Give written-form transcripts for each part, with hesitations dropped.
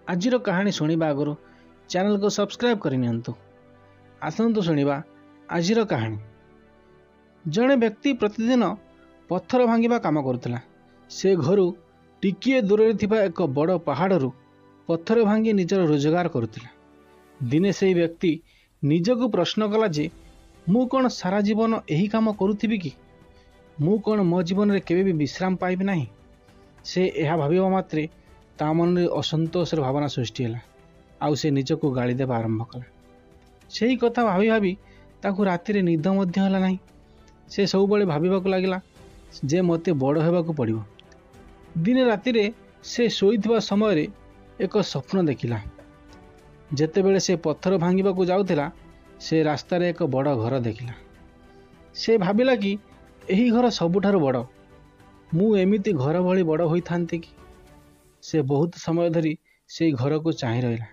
आजिर कहानी शुणा आगु चैनल को सब्सक्राइब करनी आसतु शुणा आजिर कहानी। जड़े व्यक्ति प्रतिदिन पत्थर भांगा काम करुला। से घर टिकिए दूर एक बड़ पहाड़ू पत्थर भांगी निजर रोजगार करुला। दिने से व्यक्ति निजक प्रश्न कला जे मु कौन सारा जीवन यही काम करुथि कि मु कौन मो जीवन में केवे भी विश्राम पाइबि नहीं। से यह भाविबा मात्रे ता मन में असंतोषर भावना सृष्टि है। आउ से निजक गाड़ी देवा आरंभ कला। से ही कथा भाभी भाभी ताकू राति निद नहीं। से सब बड़े भाविबा लगिला जे मते बड़ होबाकू पड़िबो। दिने राति से शोइथिबा समय एक स्वप्न देखिला। जेतेबेले से पत्थर भांगिबाकू जाउथिला से रास्तार एक बड़ घर देखिला। से भाविला कि एही घर सबुठारु बड़, मु एमिति घर भली बड़ होइथांती कि। से बहुत समय धरी से घर को चाहि रहिला।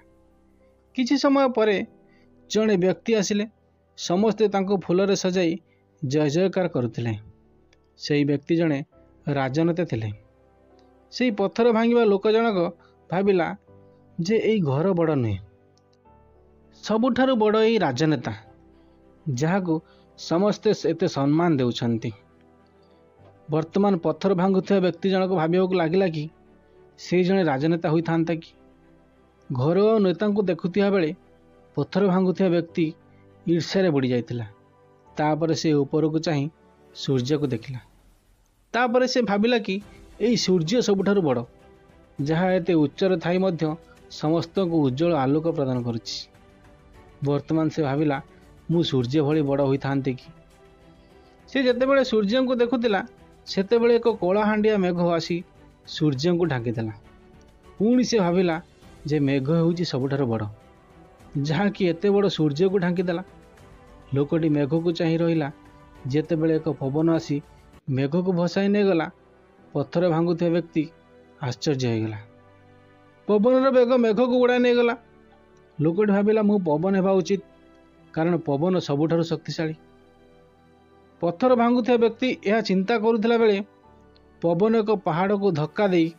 किछि समय परे जड़े व्यक्ति आसिले। समस्ते तांको फूलरे सजाई जय जयकार करुथिले। सेई व्यक्ति जड़े राजनेता थिले। सेई पत्थर भांगिबा लोक जनक भाविला जे एई घर बड़ नुहे, सबुठारु बड़ एई राजनेता जहाकू समस्ते एते सम्मान देउछंती। वर्तमान पत्थर भांगुथिबा व्यक्ति जनक भाविबाकू लागिला कि से जड़े राजनेता होइथांता कि। घर और नेता को देखुथिबा बेले पत्थर भांगुथिबा व्यक्ति ईर्ष्या बुड़ी जाइथिला। तापर से ऊपर को चाहि सूर्य को देखिला। तापर से भाविला कि एई सूर्य सबुठारु बड़, जहा एते उच्चर थाई मध्य समस्त को उज्जवल आलोक प्रदान करुछि। वर्तमान से भाविला मु सूर्य भली बड़ होइथांते कि। से जेतेबेले सूर्य को देखुथिला सेतेबेले एक कलाहांडिया मेघ आसी सूर्य को ढांकीदेला। पुणी से भाविला जे मेघ होउछि सबुठारु बड़, जहा कि एते बड़ सूर्य को ढांकीदेला। लोकटी मेघ को चाहि रहिला। जेतेबेले एक पवन आसी मेघ को भसाई नहीं गला, पत्थर भांगुथिबा व्यक्ति आश्चर्य हो गला। पवनर बेग मेघ को उड़ाई नहीं गला। लोकटी भाविला मु पवन हेबा उचित, कारण पवन सबुठारु शक्तिशाली। पत्थर भांगुथिबा व्यक्ति यह चिंता करुथिला बेले पवन एक पहाड़ को धक्का दे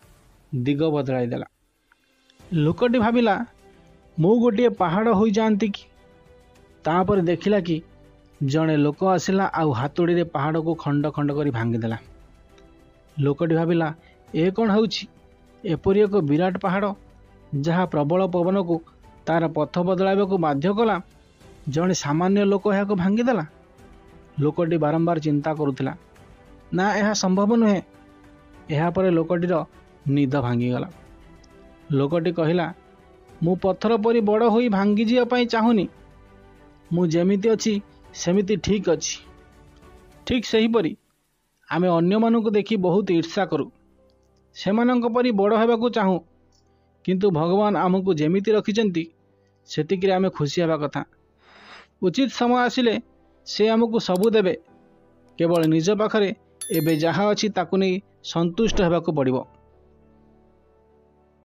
दिग बदलाई देला। लोकटी भाविला मु गोटे पहाड़ हो जाती कि। तापर देखिला कि जड़े लोक आसिला आउ हातोड़ी रे पहाड़ को खंड खंड करी भांगीदेला। लोकटी भाविला ए कौन होउछि? एपरि एक विराट पहाड़ जहाँ प्रबल पवन को तार पथ बदलाइबा को बाध्य कला, जड़े सामान्य लोक यह भांगीदेला। लोकटी बारंबार चिंता करुथिला, ना यह संभव नुहे। यह पर लोकटीर निद भांगीगला। लोकटी कहिला मु पत्थर परी बड़ होई भांगी जिया पई चाहुनी। मु जेमिति अछि सेमिति ठीक अछि। ठीक सही परी आमे अन्य मानक देखि बहुत ईर्ष्या करू। सेमानंक परी बड़ हेबाकू चाहू, किंतु भगवान आमको जेमिति रखिचंती सेतिकि आमे खुशी हेबा कथा। उचित समय आसिले से आमको सबू देबे। केवल निज पाखरे एबे जहा अछि ताकू नै संतुष्ट हेबाकू पड़िबो।